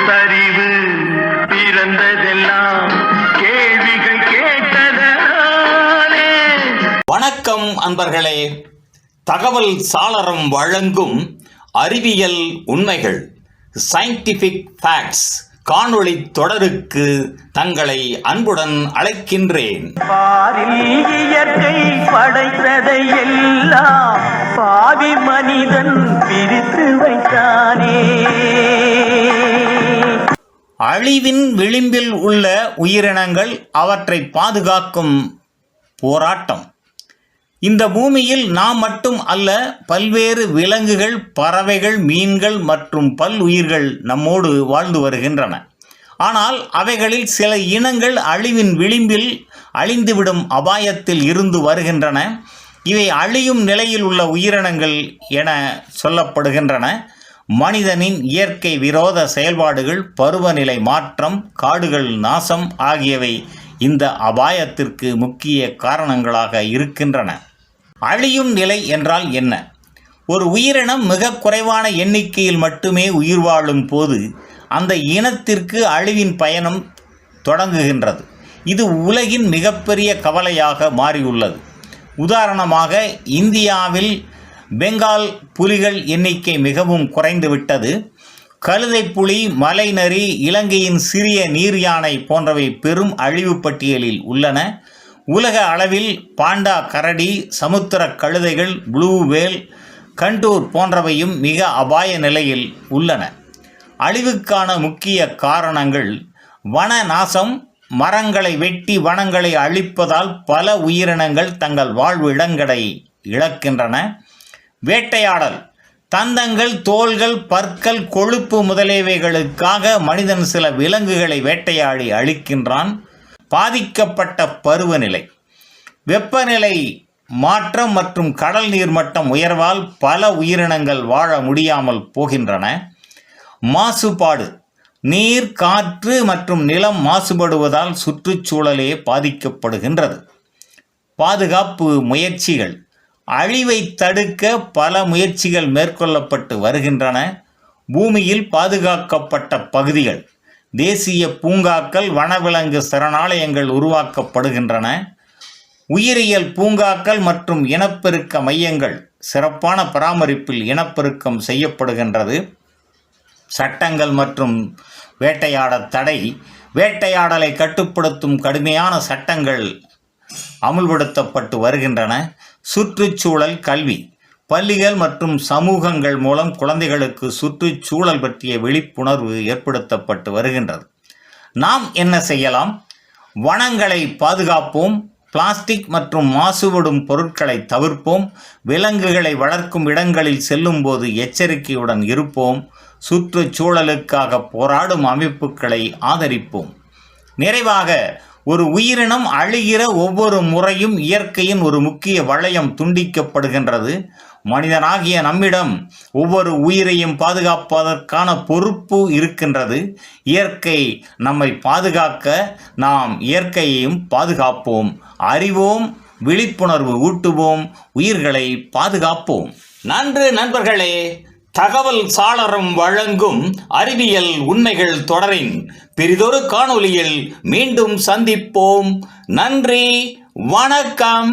பகுத்தறிவு பிறந்ததெல்லாம் கேள்விகள் கேட்டதாலே. வணக்கம் அன்பர்களே. தகவல் சாளரம் வழங்கும் அறிவியல் உண்மைகள் சயின்டிபிக் ஃபேக்ட்ஸ் காணொளி தொடருக்கு தங்களை அன்புடன் அழைக்கின்றேன். இயற்கை படைத்ததை எல்லாம் பாவி மனிதன் பிரித்து வைத்தானே. அழிவின் விளிம்பில் உள்ள உயிரினங்கள், அவற்றை பாதுகாக்கும் போராட்டம். இந்த பூமியில் நாம் மட்டும் அல்ல, பல்வேறு விலங்குகள், பறவைகள், மீன்கள் மற்றும் பல்லுயிர்கள் நம்மோடு வாழ்ந்து வருகின்றன. ஆனால் அவைகளில் சில இனங்கள் அழிவின் விளிம்பில் அழிந்துவிடும் அபாயத்தில் இருந்து வருகின்றன. இவை அழியும் நிலையில் உள்ள உயிரினங்கள் என சொல்லப்படுகின்றன. மனிதனின் இயற்கை விரோத செயல்பாடுகள், பருவநிலை மாற்றம், காடுகள் நாசம் ஆகியவை இந்த அபாயத்திற்கு முக்கிய காரணங்களாக இருக்கின்றன. அழியும் நிலை என்றால் என்ன? ஒரு உயிரினம் மிக குறைவான எண்ணிக்கையில் மட்டுமே உயிர் வாழும் போது அந்த இனத்திற்கு அழிவின் பயணம் தொடங்குகின்றது. இது உலகின் மிகப்பெரிய கவலையாக மாறியுள்ளது. உதாரணமாக, இந்தியாவில் பெங்கால் புலிகள் எண்ணிக்கை மிகவும் குறைந்துவிட்டது. கழுதை புலி, மலைநரி, இலங்கையின் சிறிய நீர் யானை போன்றவை பெரும் அழிவு பட்டியலில் உள்ளன. உலக அளவில் பாண்டா கரடி, சமுத்திர கழுதைகள், ப்ளூ வேல், கண்டூர் போன்றவையும் மிக அபாய நிலையில் உள்ளன. அழிவுக்கான முக்கிய காரணங்கள்: வன நாசம். மரங்களை வெட்டி வனங்களை அழிப்பதால் பல உயிரினங்கள் தங்கள் வாழ்விடங்களை இழக்கின்றன. வேட்டையாடல். தந்தங்கள், தோல்கள், பற்கள், கொழுப்பு முதலியவைகளுக்காக மனிதன் சில விலங்குகளை வேட்டையாடி அழிக்கின்றான். பாதிக்கப்பட்ட பருவநிலை. வெப்பநிலை மாற்றம் மற்றும் கடல் நீர் மட்டம் உயர்வால் பல உயிரினங்கள் வாழ முடியாமல் போகின்றன. மாசுபாடு. நீர், காற்று மற்றும் நிலம் மாசுபடுவதால் சுற்றுச்சூழலே பாதிக்கப்படுகின்றது. பாதுகாப்பு முயற்சிகள். அழிவை தடுக்க பல முயற்சிகள் மேற்கொள்ளப்பட்டு வருகின்றன. பூமியில் பாதுகாக்கப்பட்ட பகுதிகள், தேசிய பூங்காக்கள், வனவிலங்கு சரணாலயங்கள் உருவாக்கப்படுகின்றன. உயிரியல் பூங்காக்கள் மற்றும் இனப்பெருக்க மையங்கள் சிறப்பான பராமரிப்பில் இனப்பெருக்கம் செய்யப்படுகின்றது. சட்டங்கள் மற்றும் வேட்டையாட தடை. வேட்டையாடலை கட்டுப்படுத்தும் கடுமையான சட்டங்கள் அமுல்படுத்தப்பட்டு வருகின்றன. சுற்றுச்சூழல் கல்வி. பள்ளிகள் மற்றும் சமூகங்கள் மூலம் குழந்தைகளுக்கு சுற்றுச்சூழல் பற்றிய விழிப்புணர்வு ஏற்படுத்தப்பட்டு வருகின்றது. நாம் என்ன செய்யலாம்? வனங்களை பாதுகாப்போம். பிளாஸ்டிக் மற்றும் மாசுபடும் பொருட்களை தவிர்ப்போம். விலங்குகளை வளர்க்கும் இடங்களில் செல்லும்போது எச்சரிக்கையுடன் இருப்போம். சுற்றுச்சூழலுக்காக போராடும் அமைப்புகளை ஆதரிப்போம். நிறைவாக, ஒரு உயிரினம் அழிகிற ஒவ்வொரு முறையும் இயற்கையின் ஒரு முக்கிய வளையம் துண்டிக்கப்படுகின்றது. மனிதனாகிய நம்மிடம் ஒவ்வொரு உயிரையும் பாதுகாப்பதற்கான பொறுப்பு இருக்கின்றது. இயற்கை நம்மை பாதுகாக்க நாம் இயற்கையையும் பாதுகாப்போம். அறிவோம், விழிப்புணர்வு ஊட்டுவோம், உயிர்களை பாதுகாப்போம். நன்று நண்பர்களே. தகவல் சாளரம் வழங்கும் அறிவியல் உண்மைகள் தொடரின் பெரிதொரு காணொளியில் மீண்டும் சந்திப்போம். நன்றி, வணக்கம்.